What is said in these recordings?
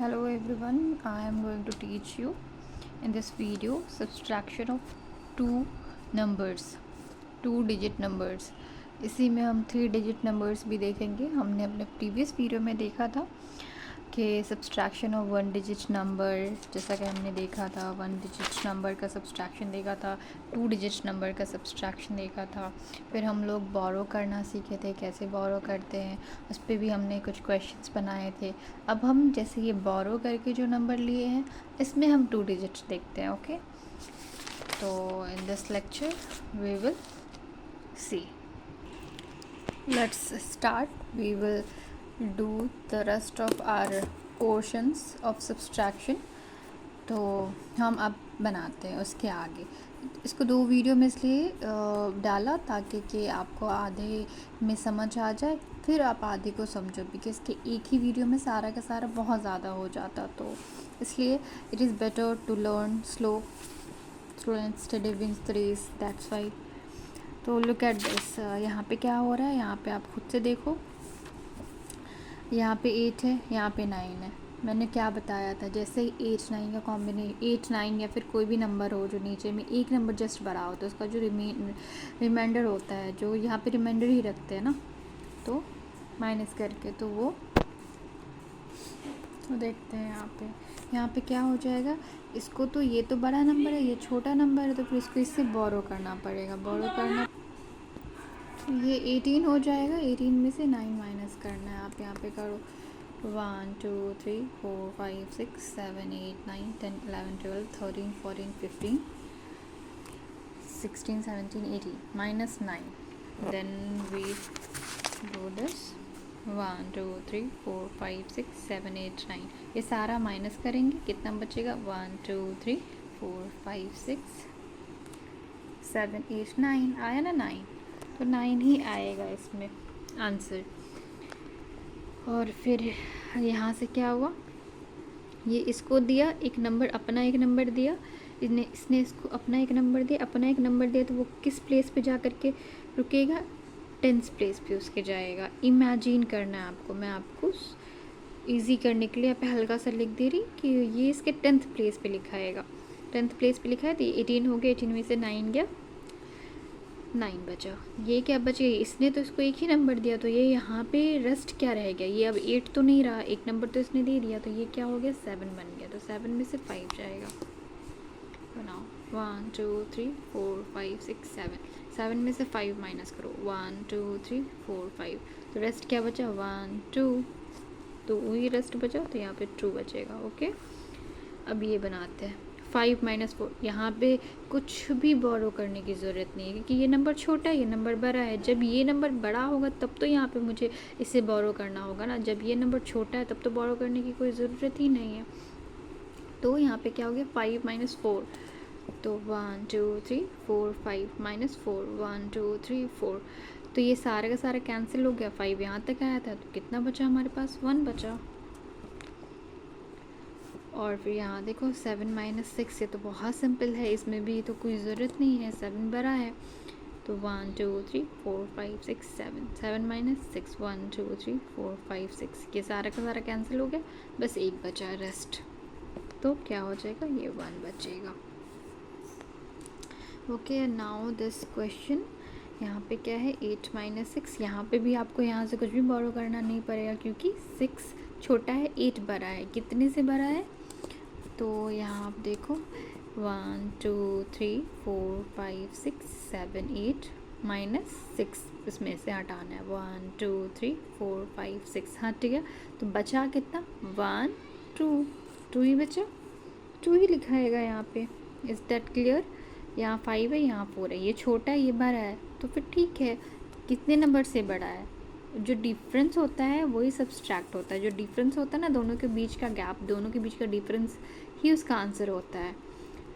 Hello everyone, I am going to teach you in this video subtraction of two numbers, two digit numbers। इसी में हम 3 digit numbers भी देखेंगे। हमने अपने प्रीवियस वीडियो में देखा था कि सब्सट्रैक्शन ऑफ 1 डिजिट नंबर, जैसा कि हमने देखा था 1 डिजिट नंबर का सब्सट्रैक्शन देखा था, 2 डिजिट नंबर का सब्सट्रैक्शन देखा था। फिर हम लोग बोरो करना सीखे थे, कैसे बोरो करते हैं, उस पर भी हमने कुछ क्वेश्चंस बनाए थे। अब हम जैसे ये बोरो करके जो नंबर लिए हैं इसमें हम 2 डिजिट्स देखते हैं। ओके, तो in this lecture we will see, let's start. We will do the rest of our portions of subtraction। तो हम अब बनाते हैं उसके आगे। इसको 2 वीडियो में इसलिए डाला ताकि कि आपको आधे में समझ आ जाए, फिर आप आधे को समझो, बिकॉज इसके एक ही वीडियो में सारा का सारा बहुत ज़्यादा हो जाता, तो इसलिए it is better to learn slow through instead of wins the race, that's why. तो लुक एट दिस, यहाँ पे क्या हो रहा है, यहाँ पे आप खुद से देखो। यहाँ पे 8 है, यहाँ पे 9 है। मैंने क्या बताया था, जैसे ही 8 9 का कॉम्बिनेशन, 8 9 या फिर कोई भी नंबर हो जो नीचे में एक नंबर जस्ट बड़ा हो, तो उसका जो रिमाइंडर होता है, जो यहाँ पे रिमाइंडर ही रखते हैं ना, तो माइनस करके, तो वो तो देखते हैं यहाँ पे क्या हो जाएगा। इसको तो ये तो बड़ा नंबर है, ये छोटा नंबर है, तो फिर इसको इससे बोरो करना पड़ेगा। बोरो करना, ये 18 हो जाएगा। 18 में से 9 माइनस करना है। आप यहाँ पे करो 1 2 3 4 5 6 7 8 9 10 11 12 13 14 15 16 17 18 minus 9। then we do this 1 2 3 4 5 6 7 8 9। ये सारा माइनस करेंगे, कितना बचेगा 1 2 3 4 5 6 7 8 9। आया ना 9, तो 9 ही आएगा इसमें आंसर। और फिर यहाँ से क्या हुआ, ये इसको दिया एक नंबर, अपना एक नंबर दिया, इसने इसको अपना एक नंबर दिया, अपना एक नंबर दिया, तो वो किस प्लेस पे जा कर के रुकेगा, 10th प्लेस पे उसके जाएगा। इमेजिन करना है आपको, मैं आपको इजी करने के लिए यहाँ पे हल्का सा लिख दे रही कि ये इसके 10th प्लेस पे लिखाएगा। 10th प्लेस पे लिखा है, तो 18 हो गया, 18 में से 9 गया, 9 बचा। ये क्या बचे, इसने तो इसको एक ही नंबर दिया, तो ये यहाँ पे रेस्ट क्या रह गया, ये अब 8 तो नहीं रहा, एक नंबर तो इसने दे दिया, तो ये क्या हो गया 7 बन गया, तो 7 में से 5 जाएगा। बनाओ 1 2 3 4 5 6 7, 7 में से 5 माइनस करो 1 2 3 4 5, तो रेस्ट क्या बचा 1 2, तो वही रेस्ट बचा, तो यहाँ पे 2 बचेगा। ओके, अब ये बनाते हैं 5 माइनस 4। यहाँ पे कुछ भी बोरो करने की ज़रूरत नहीं है, क्योंकि ये नंबर छोटा है, ये नंबर बड़ा है। जब ये नंबर बड़ा होगा तब तो यहाँ पे मुझे इसे बोरो करना होगा ना, जब ये नंबर छोटा है तब तो बोरो करने की कोई ज़रूरत ही नहीं है। तो यहाँ पे क्या हो गया 5 माइनस 4, तो 1 2 3 4 5 माइनस 4 1 2 3 4, तो ये सारा का सारा कैंसिल हो गया। 5 यहाँ तक आया था, तो कितना बचा हमारे पास 1 बचा। और फिर यहाँ देखो 7 माइनस 6, ये तो बहुत सिंपल है, इसमें भी तो कोई ज़रूरत नहीं है, 7 बड़ा है, तो 1 2 3 4 5 6 7, 7 माइनस 6 1 2 3 4 5 6, ये सारा का सारा कैंसिल हो गया, बस एक बचा रेस्ट, तो क्या हो जाएगा ये 1 बचेगा। ओके, नाउ दिस क्वेश्चन, यहाँ पे क्या है 8 माइनस 6, यहाँ पे भी आपको यहाँ से कुछ भी बोरो करना नहीं पड़ेगा, क्योंकि 6 छोटा है, 8 बड़ा है। कितने से बड़ा है, तो यहाँ आप देखो 1 2 3 4 5 6 7 8 माइनस 6, इसमें से हटाना है 1 2 3 4 5 6, हट गया, तो बचा कितना 1 2 ही बचा, 2 ही लिखाएगा यहाँ पे। इज़ दैट क्लियर, यहाँ 5 है, यहाँ 4 है, ये छोटा है, ये बड़ा है, तो फिर ठीक है, कितने नंबर से बड़ा है, जो डिफरेंस होता है वही सब्सट्रैक्ट होता है। जो डिफरेंस होता है ना, दोनों के बीच का गैप, दोनों के बीच का डिफरेंस ही उसका आंसर होता है।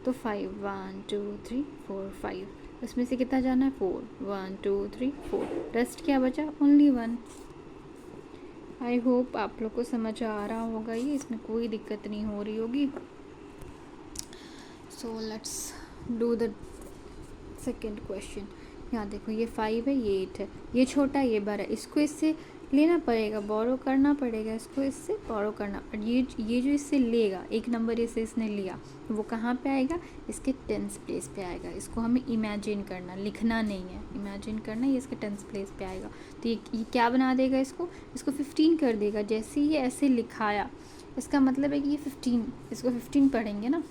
तो 5 1 2 3 4 5, उसमें से कितना जाना है 4 1 2 3 4, रेस्ट क्या बचा ओनली 1। आई होप आप लोग को समझ आ रहा होगा, ये इसमें कोई दिक्कत नहीं हो रही होगी। So let's do the second question. यहाँ देखो ये 5 है, ये 8 है, ये छोटा है, ये बड़ा है, इसको इससे लेना पड़ेगा, बोरो करना पड़ेगा इसको, इससे बोरो करना। और ये जो इससे लेगा, एक नंबर इससे इसने लिया, वो कहाँ पे आएगा, इसके टेंस प्लेस पे आएगा। इसको हमें इमेजिन करना, लिखना नहीं है, इमेजिन करना, ये इसके टेंस प्लेस पे आएगा। तो ये क्या बना देगा, इसको 15 कर देगा। जैसे ही ये ऐसे लिखाया, इसका मतलब है कि ये 15, इसको 15 पढ़ेंगे ना,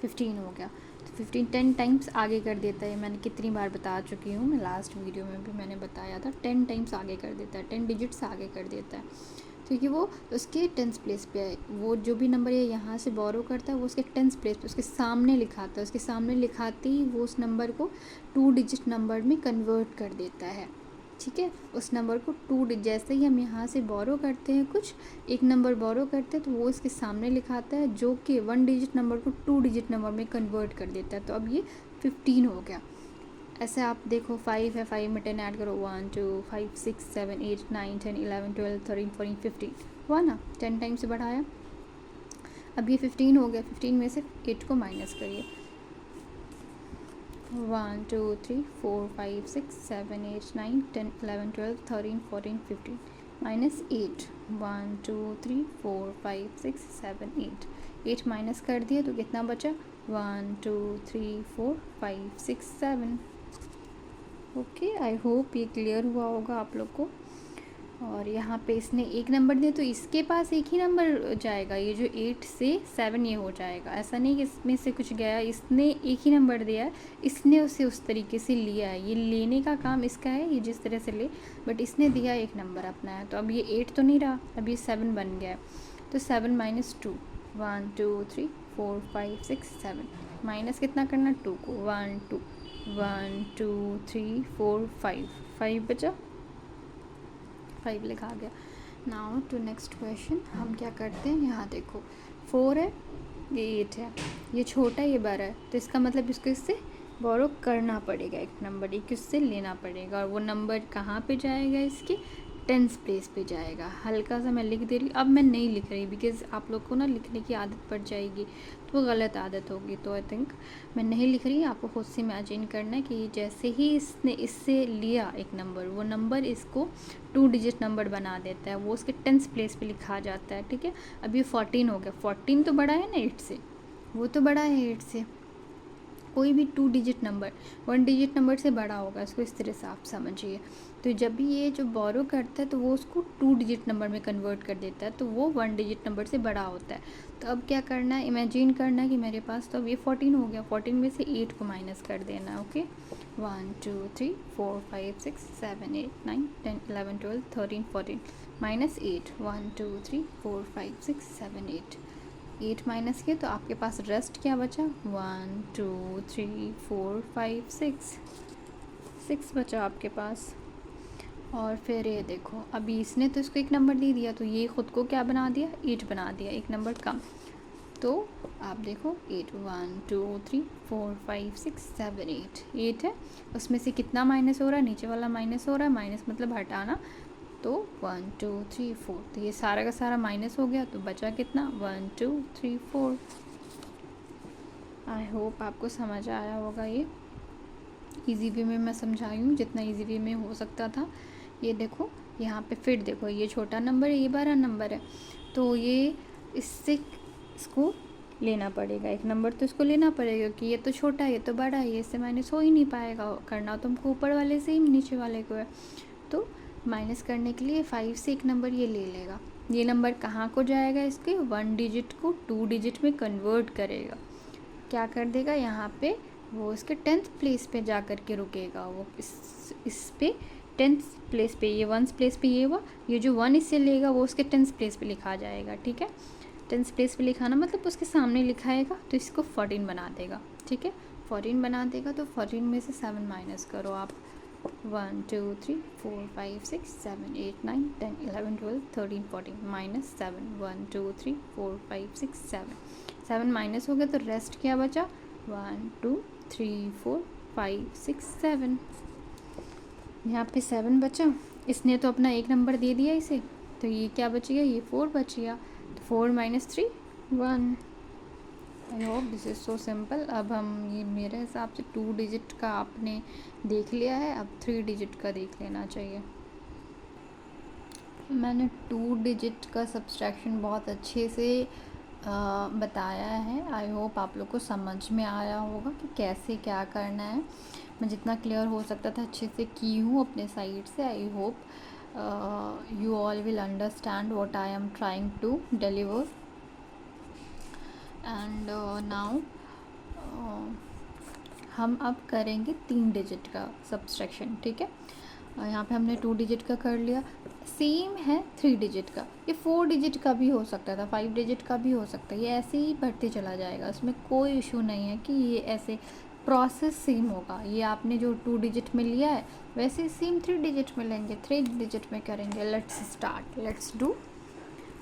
15 हो गया। तो 15 10 टाइम्स आगे कर देता है। मैंने कितनी बार बता चुकी हूँ, मैं लास्ट वीडियो में भी मैंने बताया था, 10 टाइम्स आगे कर देता है, 10 डिजिट्स आगे कर देता है, क्योंकि वो उसके टेंस प्लेस पे है। वो जो भी नंबर ये यहाँ से बोरो करता है, वो उसके टेंस प्लेस पे, उसके सामने लिखाता है। उसके सामने लिखाते ही वो उस नंबर को 2 डिजिट नंबर में कन्वर्ट कर देता है। ठीक है, उस नंबर को 2 जैसे ही हम यहाँ से बोरो करते हैं, कुछ एक नंबर बोरो करते हैं, तो वो इसके सामने लिखाता है, जो कि 1 डिजिट नंबर को 2 डिजिट नंबर में कन्वर्ट कर देता है। तो अब ये 15 हो गया। ऐसे आप देखो, 5 है, 5 में 10 ऐड करो, 1 2 5 6 7 8 9 10 11 12 13 14 15 हुआ ना, 10 टाइम से बढ़ाया। अब ये 15 हो गया। 15 में से 8 को माइनस करिए, 1 2 3 4 5 6 7 8 9 10 11 12 13 14 15 माइनस 8, 1 2 3 4 5 6 7 8 माइनस कर दिए तो कितना बचा, 1 2 3 4 5 6 7। ओके, आई होप ये क्लियर हुआ होगा आप लोग को। और यहाँ पे इसने एक नंबर दिया, तो इसके पास एक ही नंबर जाएगा, ये जो 8 से 7 ये हो जाएगा। ऐसा नहीं कि इसमें से कुछ गया, इसने एक ही नंबर दिया है, इसने उसे उस तरीके से लिया है। ये लेने का काम इसका है, ये जिस तरह से ले, बट इसने दिया एक नंबर अपना है। तो अब ये 8 तो नहीं रहा, अब ये 7 बन गया है। तो 7 माइनस 2, 1 2 3 4 5 6 7, माइनस कितना करना, 2 को, 1 2 1 2 3 4 5 बचा, 5 लिखा गया। नाउ टू नेक्स्ट क्वेश्चन, हम क्या करते हैं, यहाँ देखो 4 है, ये 8 है, ये छोटा है, ये 12 है, तो इसका मतलब इसको इससे बोरो करना पड़ेगा, एक नंबर एक इससे लेना पड़ेगा। और वो नंबर कहाँ पे जाएगा, इसके टेंस प्लेस पे जाएगा। हल्का सा मैं लिख दे रही, अब मैं नहीं लिख रही, बिकॉज़ आप लोग को ना लिखने की आदत पड़ जाएगी, तो वो गलत आदत होगी। तो आई थिंक मैं नहीं लिख रही, आपको खुद से इमेजिन करना है कि जैसे ही इसने इससे लिया एक नंबर, वो नंबर इसको 2 डिजिट नंबर बना देता है, वो उसके टेंस प्लेस पे लिखा जाता है। ठीक है, अब ये 14 हो गया। 14 तो बड़ा है ना 8 से, वो तो बड़ा है 8 से। कोई भी 2 डिजिट नंबर 1 डिजिट नंबर से बड़ा होगा, इसको इस तरह से आप समझिए। तो जब भी ये जो बोरो करता है, तो वो उसको 2 डिजिट नंबर में कन्वर्ट कर देता है, तो वो 1 डिजिट नंबर से बड़ा होता है। तो अब क्या करना है, इमेजिन करना है कि मेरे पास तो अब ये 14 हो गया, 14 में से 8 को माइनस कर देना है। ओके, 1 2 3 4 5 6 7 8 9 10 11 12 13 14 माइनस 8, 1 2 3 4 5 6 7 8 माइनस किए तो आपके पास रेस्ट क्या बचा, 1 2 3 4 5 6 बचा आपके पास। और फिर ये देखो, अभी इसने तो इसको एक नंबर दे दिया, तो ये ख़ुद को क्या बना दिया, 8 बना दिया, एक नंबर कम। तो आप देखो 8, 1 2 3 4 5 6 7 8 है, उसमें से कितना माइनस हो रहा है, नीचे वाला माइनस हो रहा है, माइनस मतलब हटाना। तो 1 2 3 4, तो ये सारा का सारा माइनस हो गया, तो बचा कितना, 1 2 3 4। आई होप आपको समझ आया होगा। ये इजी वे में मैं समझाई हूँ, जितना इजी वे में हो सकता था। ये देखो यहाँ पे फिर देखो, ये छोटा नंबर है, ये 12 नंबर है, तो ये इससे इसको लेना पड़ेगा, एक नंबर तो इसको लेना पड़ेगा, क्योंकि ये तो छोटा है, ये तो बड़ा है, ये इससे माइनस हो ही नहीं पाएगा। करना तो हमको ऊपर वाले से ही नीचे वाले को है, तो माइनस करने के लिए 5 से एक नंबर ये ले लेगा। ये नंबर कहाँ को जाएगा, इसके 1 डिजिट को 2 डिजिट में कन्वर्ट करेगा। क्या कर देगा, यहाँ पे वो इसके 10th प्लेस पे जा कर के रुकेगा। वो इस पे 10th प्लेस पे, ये 1st प्लेस पे ये हुआ, ये जो 1 इससे लेगा वो उसके 10th प्लेस पे लिखा जाएगा। ठीक है, 10th प्लेस पे लिखाना मतलब उसके सामने लिखाएगा, तो इसको 14 बना देगा। ठीक है, 14 बना देगा, तो 14 में से 7 माइनस करो आप, 1 2 3 4 5 6 7 8 9 10 11 12 13 14 माइनस 7, 1 2 3 4 5 6 7 माइनस हो गया, तो रेस्ट क्या बचा, 1 2 3 4 5 6 7। यहाँ पे 7 बचा, इसने तो अपना एक नंबर दे दिया इसे, तो ये क्या बच गया, ये 4 बच गया। तो 4 minus 3 1। I hope this is so simple. अब हम ये मेरे हिसाब से 2 डिजिट का आपने देख लिया है, अब 3 डिजिट का देख लेना चाहिए। मैंने 2 डिजिट का सब्सट्रैक्शन बहुत अच्छे से बताया है। आई होप आप लोग को समझ में आया होगा कि कैसे क्या करना है। मैं जितना क्लियर हो सकता था अच्छे से की हूँ अपने साइड से। I hope you all will understand what I am trying to deliver. And now हम अब करेंगे 3 डिजिट का सब्सट्रैक्शन, ठीक है। यहाँ पे हमने 2 डिजिट का कर लिया। सेम है 3 डिजिट का, ये 4 डिजिट का भी हो सकता था, 5 डिजिट का भी हो सकता है। ये ऐसे ही बढ़ते चला जाएगा, इसमें कोई इशू नहीं है कि ये ऐसे प्रोसेस सेम होगा। ये आपने जो 2 डिजिट में लिया है वैसे सेम 3 डिजिट में लेंगे, 3 डिजिट में करेंगे। Let's start, let's do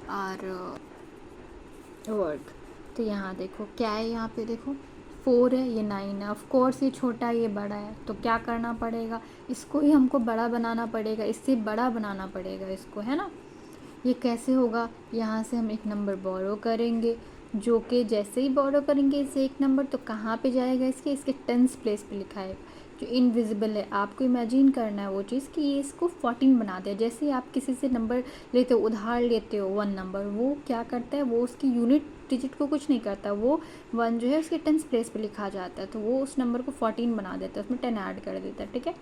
our work. तो यहाँ देखो क्या है, यहाँ पे देखो 4 है, ये 9 है। ऑफ कोर्स ये छोटा है, ये बड़ा है, तो क्या करना पड़ेगा, इसको ही हमको बड़ा बनाना पड़ेगा, इससे बड़ा बनाना पड़ेगा इसको, है ना। ये कैसे होगा, यहाँ से हम एक नंबर बोरो करेंगे, जो कि जैसे ही बोरो करेंगे इसे एक नंबर, तो कहाँ पे जाएगा, इसके टेंस प्लेस पे लिखा है जो इनविजिबल है। आपको इमेजिन करना है वो चीज़ कि ये इसको 14 बना दिया। जैसे ही आप किसी से नंबर लेते हो, उधार लेते हो 1 नंबर, वो क्या करता है, वो उसकी यूनिट डिजिट को कुछ नहीं करता, वो 1 जो है उसके टेंस प्लेस पे लिखा जाता है, तो वो उस नंबर को 14 बना देता है, उसमें 10 ऐड कर देता है, ठीक है।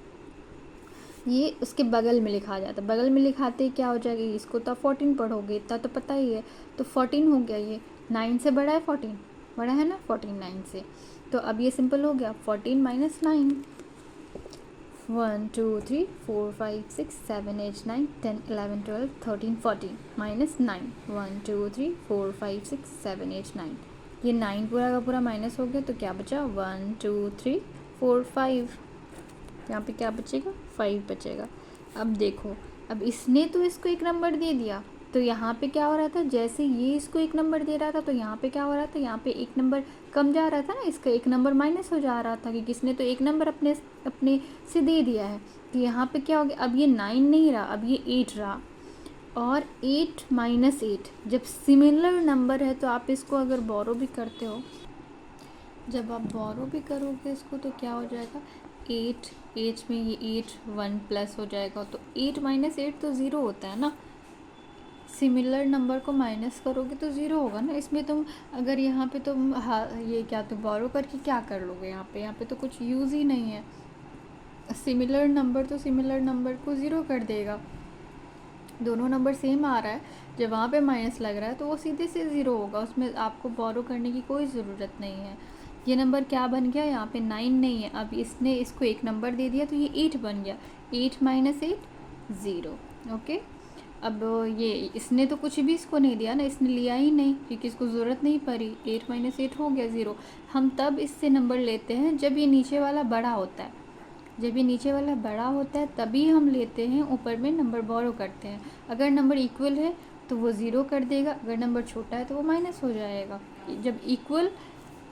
ये उसके बगल में लिखा जाता है, बगल में लिखाते ही क्या हो जाएगा, इसको तो 14 पढ़ोगे, इतना तो पता ही है, तो 14 हो गया। ये 9 से बड़ा है, 14 बड़ा है ना, 14 9 से। तो अब ये सिंपल हो गया, 14 माइनस 9। 1 2 3 4 5 6 7 8 9 10 11 12 13 14 माइनस 9। 1 2 3 4 5 6 7 8 9, ये 9 पूरा का पूरा माइनस हो गया, तो क्या बचा, 1 2 3 4 5। यहाँ पे क्या बचेगा, 5 बचेगा। अब देखो, अब इसने तो इसको एक नंबर दे दिया, तो यहाँ पे क्या हो रहा था, जैसे ये इसको एक नंबर दे रहा था तो यहाँ पे क्या हो रहा था, यहाँ पे एक नंबर कम जा रहा था ना, इसका एक नंबर माइनस हो जा रहा था, क्योंकि इसने तो एक नंबर अपने से दे दिया है। तो यहाँ पे क्या हो गया, अब ये 9 नहीं रहा, अब ये 8 रहा। और 8 माइनस 8, जब सिमिलर नंबर है तो आप इसको अगर बोरो भी करते हो, जब आप बोरो भी करोगे इसको, तो क्या हो जाएगा, 8 में ये 8 1 प्लस हो जाएगा, तो 8 माइनस 8 तो 0 होता है ना। सिमिलर नंबर को माइनस करोगे तो 0 होगा ना। इसमें तुम अगर यहाँ पे तुम ये क्या तो बोरो करके क्या कर लोगे, यहाँ पे तो कुछ यूज़ ही नहीं है। सिमिलर नंबर तो सिमिलर नंबर को 0 कर देगा। दोनों नंबर सेम आ रहा है, जब वहाँ पे माइनस लग रहा है तो वो सीधे से 0 होगा, उसमें आपको बोरो करने की कोई ज़रूरत नहीं है। ये नंबर क्या बन गया, यहाँ पे 9 नहीं है, अब इसने इसको एक नंबर दे दिया तो ये 8 बन गया। 8 माइनस 8 0, ओके। अब ये इसने तो कुछ भी इसको नहीं दिया ना, इसने लिया ही नहीं क्योंकि इसको ज़रूरत नहीं पड़ी। 8 माइनस 8 हो गया 0। हम तब इससे नंबर लेते हैं जब ये नीचे वाला बड़ा होता है, जब ये नीचे वाला बड़ा होता है तभी हम लेते हैं, ऊपर में नंबर बोरो करते हैं। अगर नंबर इक्वल है तो वो 0 कर देगा, अगर नंबर छोटा है तो वो माइनस हो जाएगा। जब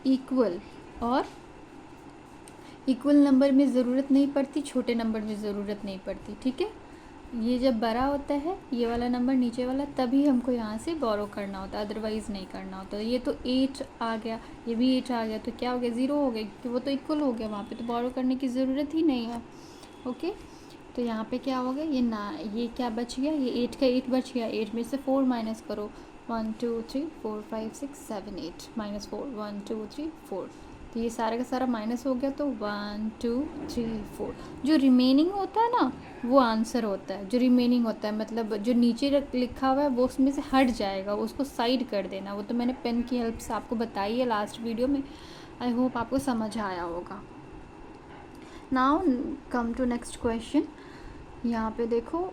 इक्वल और इक्वल नंबर में ज़रूरत नहीं पड़ती, छोटे नंबर में ज़रूरत नहीं पड़ती, ठीक है। ये जब बड़ा होता है ये वाला नंबर नीचे वाला, तभी हमको यहाँ से बोरो करना होता है, अदरवाइज़ नहीं करना होता। ये तो 8 आ गया, ये भी 8 आ गया, तो क्या हो गया, 0 हो गया, क्योंकि वो तो इक्वल हो गया, वहाँ पे तो बोरो करने की ज़रूरत ही नहीं है, ओके। तो यहाँ पे क्या हो गया, ये क्या बच गया, ये 8 का 8 बच गया। 8 में से 4 माइनस करो, 1 2 3 4 5 6 7 8 माइनस 4, 1 2 3 4, तो ये सारा का सारा माइनस हो गया, तो 1 2 3 4। जो रिमेनिंग होता है ना वो आंसर होता है, जो रिमेनिंग होता है मतलब जो नीचे लिखा हुआ है वो उसमें से हट जाएगा, उसको साइड कर देना। वो तो मैंने पेन की हेल्प से आपको बताई है लास्ट वीडियो में, आई होप आपको समझ आया होगा। Now come to next question. यहाँ पे देखो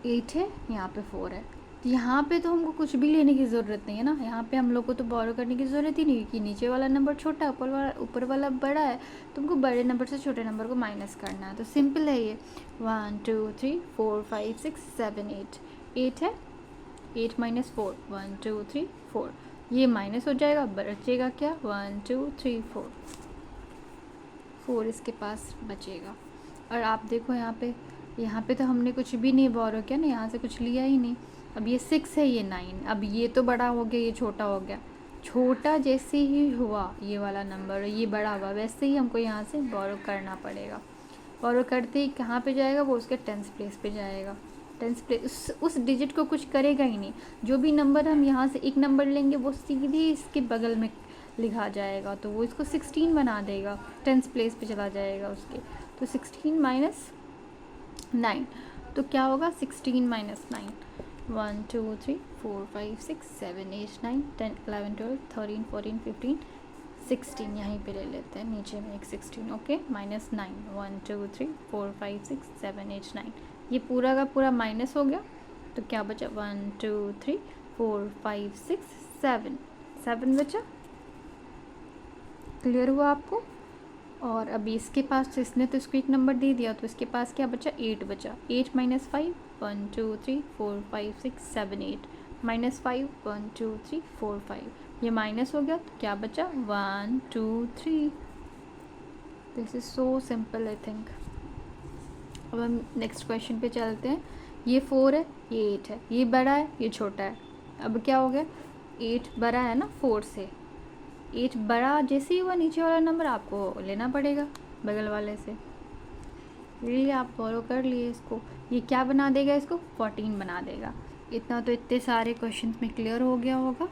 8 है, यहाँ पे 4 है, यहाँ पे तो हमको कुछ भी लेने की ज़रूरत नहीं है ना। यहाँ पे हम लोग को तो बोरो करने की ज़रूरत ही नहीं, कि नीचे वाला नंबर छोटा है, ऊपर वाला बड़ा है, तुमको बड़े नंबर से छोटे नंबर को माइनस करना है। तो सिंपल है ये, 1 2 3 4 5 6 7 8, 8 है, 8 माइनस 4, 1 2 3 4, ये माइनस हो जाएगा, बचेगा क्या, 1 2 3 4, 4 इसके पास बचेगा। और आप देखो यहाँ पे तो हमने कुछ भी नहीं बोरो किया ना, यहाँ से कुछ लिया ही नहीं। अब ये 6 है, ये 9, अब ये तो बड़ा हो गया, ये छोटा हो गया। छोटा जैसे ही हुआ ये वाला नंबर, ये बड़ा हुआ, वैसे ही हमको यहाँ से बोरो करना पड़ेगा। बोरो करते ही कहाँ पे जाएगा, वो उसके टेंस प्लेस पे जाएगा। टेंस प्लेस उस डिजिट को कुछ करेगा ही नहीं। जो भी नंबर हम यहाँ से एक नंबर लेंगे वो सीधे इसके बगल में लिखा जाएगा, तो वो इसको 16 बना देगा, टेंस प्लेस पे चला जाएगा उसके। तो 16 माइनस 9, तो क्या होगा 16 माइनस 9, 1 2 3 4 5 6 7 8 9 10 11 12 13 14 15 16, यहीं पे ले लेते हैं, नीचे में एक 16, ओके, माइनस 9, 1 2 3 4 5 6 7 8 9, ये पूरा का पूरा माइनस हो गया, तो क्या बचा 1 2 3 4 5 6 7, 7 बचा। क्लियर हुआ आपको? और अभी इसके पास तो इसने तो इसको एक नंबर दे दिया, तो इसके पास क्या बचा 8 बचा, 8 माइनस 5 1 2 3 4 5 6 7 8 माइनस 5 1 2 3 4 5, ये माइनस हो गया, तो क्या बचा 1 2 3। This is so simple I think. अब हम नेक्स्ट क्वेश्चन पे चलते हैं। ये 4 है, ये 8 है, ये बड़ा है, ये छोटा है। अब क्या हो गया, 8 बड़ा है ना 4 से, 8 बड़ा जैसे ही हुआ नीचे वाला नंबर आपको लेना पड़ेगा बगल वाले से, लिए आप फॉलो कर लिए इसको, ये क्या बना देगा, इसको 14 बना देगा। इतना तो इतने सारे क्वेश्चंस में क्लियर हो गया होगा।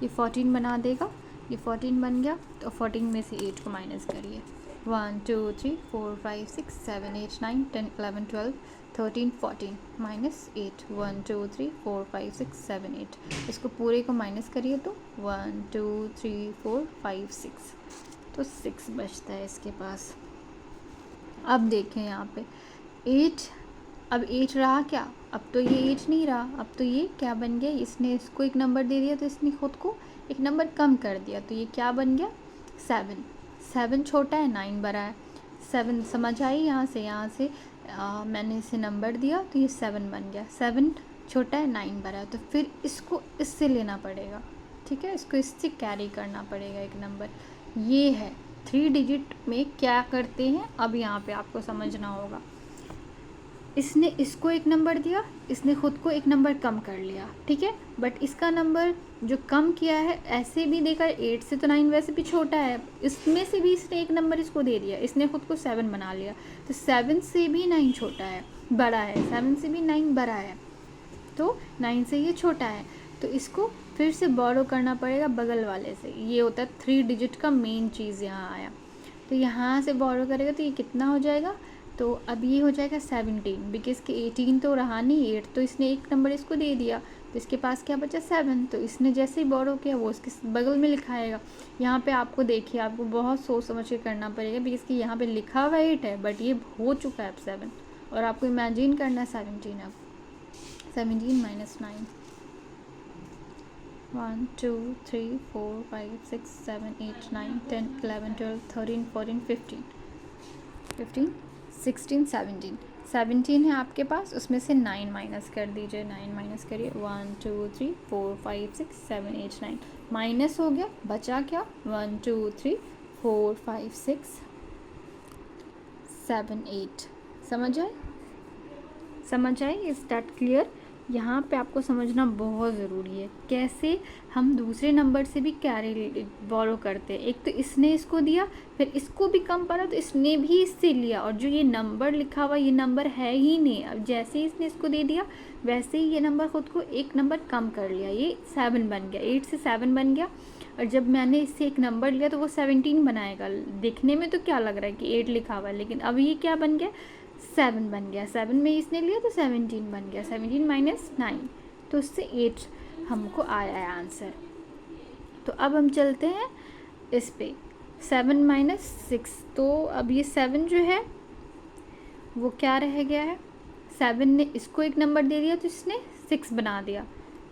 ये 14 बना देगा, ये 14 बन गया, तो 14 में से 8 को माइनस करिए, 1 2 3 4 5 6 7 8 9 10 11 12 13 14 माइनस 8 1 2 3 4 5 6 7 8, इसको पूरे को माइनस करिए तो 1 2 3 4 5 6, तो 6 बचता है इसके पास। अब देखें यहाँ पे 8, अब 8 रहा क्या, अब तो ये 8 नहीं रहा, अब तो ये क्या बन गया, इसने इसको एक नंबर दे दिया तो इसने खुद को एक नंबर कम कर दिया, तो ये क्या बन गया 7। 7 छोटा है 9 बड़ा है, 7 समझ आई, यहाँ से मैंने इसे नंबर दिया तो ये 7 बन गया, 7 छोटा है 9 बड़ा है, तो फिर इसको इससे लेना पड़ेगा, ठीक है, इसको इससे कैरी करना पड़ेगा एक नंबर। ये है 3 डिजिट में क्या करते हैं, अब यहाँ पे आपको समझना होगा। इसने इसको एक नंबर दिया, इसने खुद को एक नंबर कम कर लिया, ठीक है, बट इसका नंबर जो कम किया है ऐसे भी देखा, 8 से तो 9 वैसे भी छोटा है, इसमें से भी इसने एक नंबर इसको दे दिया, इसने खुद को 7 बना लिया, तो 7 से भी 9 छोटा है, बड़ा है, 7 से भी 9 बड़ा है, तो 9 से ये छोटा है, तो इसको फिर से बोरो करना पड़ेगा बगल वाले से। ये होता है 3 डिजिट का मेन चीज़ यहाँ आया, तो यहाँ से बोरो करेगा तो ये कितना हो जाएगा, तो अब ये हो जाएगा 17, बिकॉज कि 18 तो रहा नहीं, 8 तो इसने एक नंबर इसको दे दिया, तो इसके पास क्या बचा 7, तो इसने जैसे ही बोरो किया वो इसके बगल में लिखाएगा। यहाँ पे आपको देखिए, आपको बहुत सोच समझ के करना पड़ेगा, बिकॉज कि यहाँ पे लिखा हुआ 8 है बट ये हो चुका है अब 7, और आपको इमेजिन करना है 17, अब 17 माइनस 9, 1 2 3 4 5 6 7 8 9 10 11 12 13 14 15 16 17, 17 है आपके पास, उसमें से 9 माइनस कर दीजिए, 9 माइनस करिए, 1 2 3 4 5 6 7 8 9, माइनस हो गया, बचा क्या 1 2 3 4 5 6 7 8, समझ आए, इज दैट क्लियर? यहाँ पे आपको समझना बहुत ज़रूरी है कैसे हम दूसरे नंबर से भी कैरी बोरो करते हैं। एक तो इसने इसको दिया, फिर इसको भी कम पड़ा तो इसने भी इससे लिया, और जो ये नंबर लिखा हुआ ये नंबर है ही नहीं, अब जैसे ही इसने इसको दे दिया वैसे ही ये नंबर खुद को एक नंबर कम कर लिया, ये 7 बन गया, 8 से 7 बन गया, और जब मैंने इससे एक नंबर लिया तो वो 17 बनाएगा। देखने में तो क्या लग रहा है कि 8 लिखा हुआ है, लेकिन अब ये क्या बन गया 7 बन गया, 7 में इसने लिया तो 17 बन गया, 17 माइनस 9, तो उससे 8 हमको आया है आंसर। तो अब हम चलते हैं इस पे 7 माइनस 6, तो अब ये 7 जो है वो क्या रह गया है, 7 ने इसको एक नंबर दे दिया तो इसने 6 बना दिया,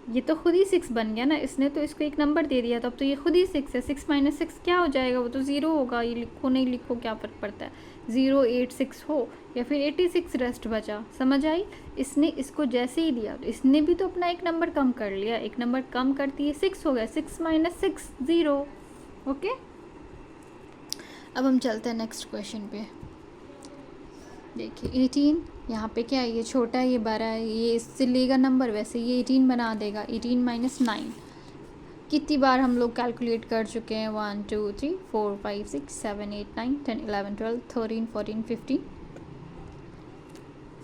ये तो खुद ही 6 बन गया ना, इसने तो इसको एक नंबर दे दिया, तो अब तो ये खुद ही 6 है, 6 माइनस 6 क्या हो जाएगा, वो तो 0 होगा, ये लिखो नहीं लिखो क्या फ़र्क पड़ता है, 0 8 6 हो या फिर 86 रेस्ट बचा, समझ आई। इसने इसको जैसे ही दिया तो इसने भी तो अपना एक नंबर कम कर लिया, एक नंबर कम करती है 6 हो गया, 6 माइनस 6 0, ओके। अब हम चलते हैं नेक्स्ट क्वेश्चन पे। देखिए 18, यहाँ पे क्या है, ये छोटा है ये बड़ा है, ये इससे लेगा नंबर, वैसे ये 18 बना देगा, 18 माइनस 9, कितनी बार हम लोग कैलकुलेट कर चुके हैं, 1 2 3 4 5 6 7 8 9 10 11 12 13 14 15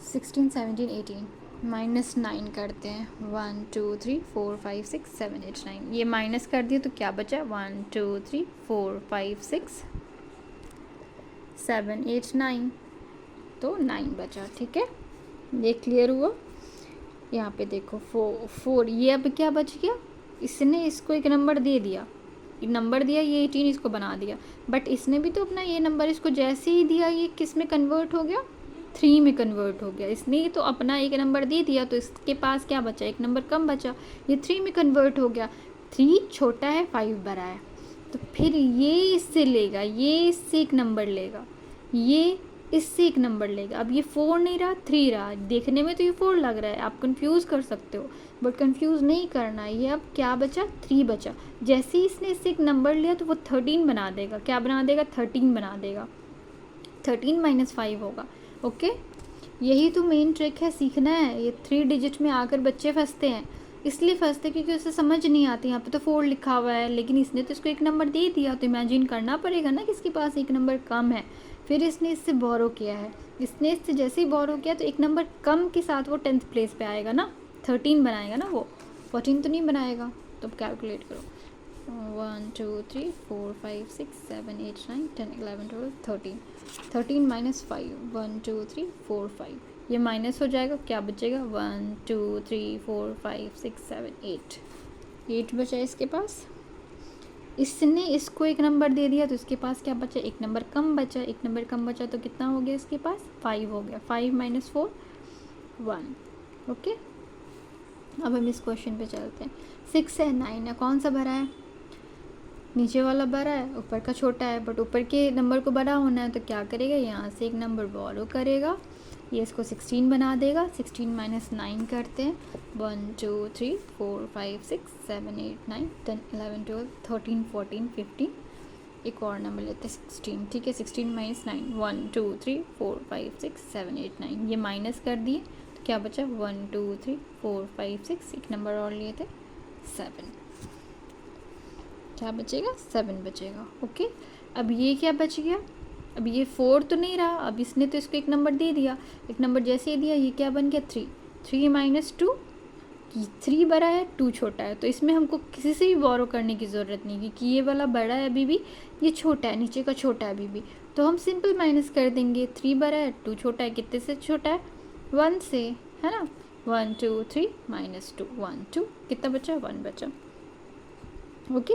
16 17 18, -9 करते हैं। 1 2 3 4 5 6 7 8 9, ये माइनस कर दिए तो क्या बचा? 1 2 3 4 5 6 7 8 9, तो 9 बचा। ठीक है, ये क्लियर हुआ। यहाँ पे देखो 4, ये अब क्या बच गया? इसने इसको एक नंबर दे दिया, नंबर दिया, ये 18 इसको बना दिया, बट इसने भी तो अपना ये नंबर इसको जैसे ही दिया ये किस में कन्वर्ट हो गया? 3 में कन्वर्ट हो गया। इसने तो अपना एक नंबर दे दिया, तो इसके पास क्या बचा? एक नंबर कम बचा, ये 3 में कन्वर्ट हो गया। 3 छोटा है, 5 बड़ा है, तो फिर ये इससे लेगा, ये इससे एक नंबर लेगा, ये इससे एक नंबर लेगा। अब ये 4 नहीं रहा, 3 रहा। देखने में तो ये 4 लग रहा है, आप कंफ्यूज कर सकते हो, बट कंफ्यूज नहीं करना है। ये अब क्या बचा? 3 बचा। जैसे ही इसने इससे एक नंबर लिया तो वो 13 बना देगा। क्या बना देगा? 13 बना देगा। 13 - 5 होगा। ओके, यही तो मेन ट्रिक है, सीखना है। ये 3 डिजिट में आकर बच्चे फंसते हैं, इसलिए फंसते क्योंकि उसे समझ नहीं आती। यहाँ पे तो 4 लिखा हुआ है, लेकिन इसने तो इसको एक नंबर दे दिया, तो इमेजिन करना पड़ेगा ना कि इसके पास एक नंबर कम है। फिर इसने इससे बोरो किया है, इसने इससे जैसे ही बोरो किया तो एक नंबर कम के साथ वो 10th प्लेस पे आएगा ना, 13 बनाएगा ना, वो 14 तो नहीं बनाएगा। तो कैलकुलेट करो, 1 2 3 4 5 6 7 8 9 10 11 12 13, 13 - 5, 1 2 3 4 5, ये माइनस हो जाएगा, क्या बचेगा? 1 2 3 4 5 6 7 8 बचा इसके पास। इसने इसको एक नंबर दे दिया तो इसके पास क्या बचा? एक नंबर कम बचा। एक नंबर कम बचा तो कितना हो गया इसके पास? 5 हो गया। 5 - 4 1। ओके, अब हम इस क्वेश्चन पे चलते हैं। 6 है, 9 है, कौन सा बड़ा है? नीचे वाला बड़ा है, ऊपर का छोटा है, बट ऊपर के नंबर को बड़ा होना है तो क्या करेगा? यहाँ से एक नंबर बोरो करेगा, ये इसको 16 बना देगा। 16 - 9 करते हैं। 1 2 3 4 5 6 7 8 9 10 11 12 13 14 15, एक और नंबर लेते हैं 16। ठीक है, 16 - 9, 1 2 3 4 5 6 7 8 9, ये माइनस कर दिए तो क्या बचा? 1 2 3 4 5 6, एक नंबर और लिए थे 7, क्या बचेगा? 7 बचेगा। ओके, अब ये क्या बच गया? अब ये 4 तो नहीं रहा, अब इसने तो इसको एक नंबर दे दिया, एक नंबर जैसे ही दिया ये क्या बन गया? 3। 3 - 2, 3 बड़ा है, 2 छोटा है, तो इसमें हमको किसी से भी बोरो करने की ज़रूरत नहीं, क्योंकि ये वाला बड़ा है अभी भी, ये छोटा है, नीचे का छोटा है अभी भी, तो हम सिंपल माइनस कर देंगे। 3 बड़ा है, 2 छोटा है, कितने से छोटा है? 1 से, है ना। 1 2 3 - 2, 1 2, कितना बचा? 1 बचा। ओके,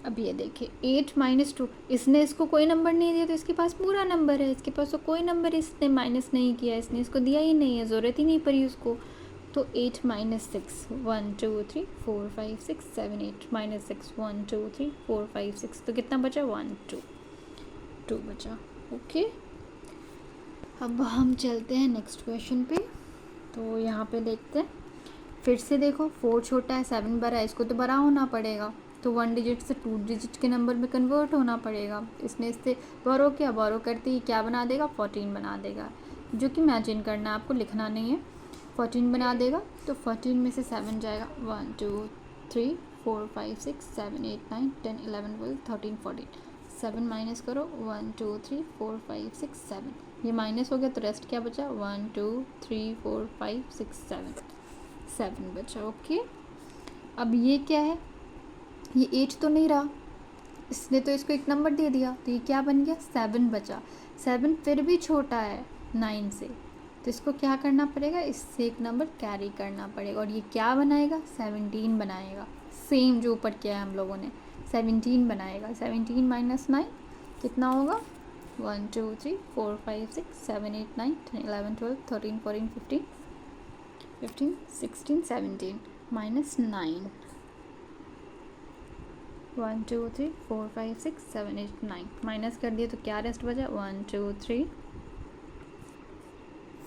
अब ये देखिए 8 - 2, इसने इसको कोई नंबर नहीं दिया तो इसके पास पूरा नंबर है, इसके पास तो कोई नंबर इसने माइनस नहीं किया, इसने इसको दिया ही नहीं है, ज़रूरत ही नहीं पड़ी उसको। तो 8 - 6, 1 2 3 4 5 6 7 8 - 6, 1 2 3 4 5 6, तो कितना बचा? 1 2 बचा। ओके, अब हम चलते हैं नेक्स्ट क्वेश्चन पे। तो यहाँ पे देखते हैं, फिर से देखो 4 छोटा है, 7 बड़ा है, इसको तो बड़ा होना पड़ेगा, तो 1 डिजिट से 2 डिजिट के नंबर में कन्वर्ट होना पड़ेगा। इसने इससे बोरो किया, बोरो करते ही क्या बना देगा? 14 बना देगा, जो कि इमेजिन करना, आपको लिखना नहीं है। 14 बना देगा, तो 14 में से 7 जाएगा। 1 2 3 4 5 6 7 8 9 10 11 12 13 14, 7 माइनस करो, 1 2 3 4 5 6 7, ये माइनस हो गया तो रेस्ट क्या बचा? 1 2 3 4 5 6 7 बचा। ओके, अब ये क्या है? ये 8 तो नहीं रहा, इसने तो इसको एक नंबर दे दिया, तो ये क्या बन गया? 7 बचा। 7 फिर भी छोटा है 9 से, तो इसको क्या करना पड़ेगा? इससे एक नंबर कैरी करना पड़ेगा, और ये क्या बनाएगा? 17 बनाएगा, सेम जो ऊपर किया है हम लोगों ने, 17 बनाएगा। 17 - 9 कितना होगा? 1 2 3 4 5 6 7 8 9 10 11 12 13 14 15 16 17 -9, 1 2 3 4 5 6 7 8 9, माइनस कर दिए तो क्या रेस्ट बचा? 1 2 3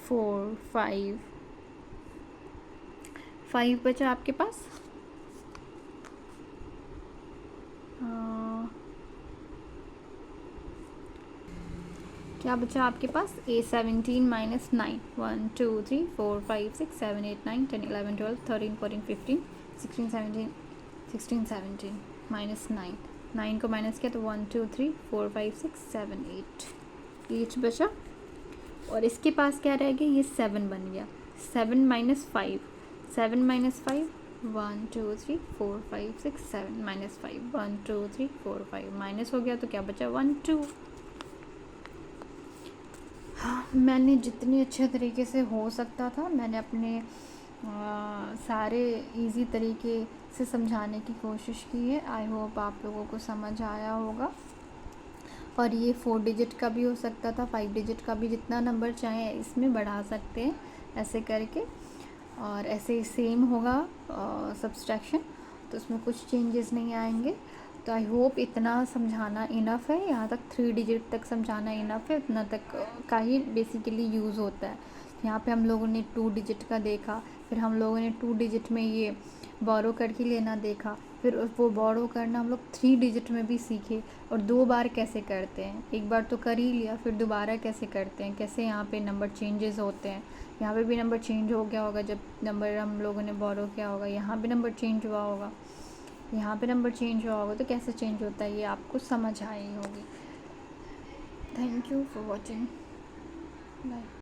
4 5 बचा आपके पास। क्या बचा आपके पास? 17 - 9, 1 2 3 4 5 6 7 8 9 10 11 12 13 14 15 16 17 -9, 9 को माइनस किया तो 1 2 3 4 5 6 7 8 बचा, और इसके पास क्या रह गया? ये 7 बन गया। 7 माइनस 5, 7 माइनस 5, 1 2 3 4 5 6 7 माइनस 5, 1 2 3 4 5 माइनस हो गया तो क्या बचा 1 2। हाँ, मैंने जितनी अच्छे तरीके से हो सकता था मैंने अपने सारे इजी तरीके से समझाने की कोशिश की है। आई होप आप लोगों को समझ आया होगा। और ये 4 डिजिट का भी हो सकता था, 5 डिजिट का भी, जितना नंबर चाहें इसमें बढ़ा सकते हैं ऐसे करके। और ऐसे ही सेम होगा सब्सट्रैक्शन, तो उसमें कुछ चेंजेस नहीं आएंगे। तो आई होप इतना समझाना इनफ है, यहाँ तक 3 डिजिट तक समझाना इनफ है, उतना तक का ही बेसिकली यूज़ होता है। यहाँ पे हम लोगों ने 2 डिजिट का देखा, फिर हम लोगों ने 2 डिजिट में ये बोरो करके लेना देखा, फिर वो बोरो करना हम लोग 3 डिजिट में भी सीखे, और 2 बार कैसे करते हैं। एक बार तो कर ही लिया, फिर दोबारा कैसे करते हैं, कैसे यहाँ पे नंबर चेंजेस होते हैं। यहाँ पे भी नंबर चेंज हो गया होगा जब नंबर हम लोगों ने बोरो किया होगा, यहाँ भी नंबर चेंज हुआ होगा, यहाँ पे नंबर चेंज हुआ होगा, तो कैसे चेंज होता है ये आपको समझ आई होगी। Thank you for watching, bye.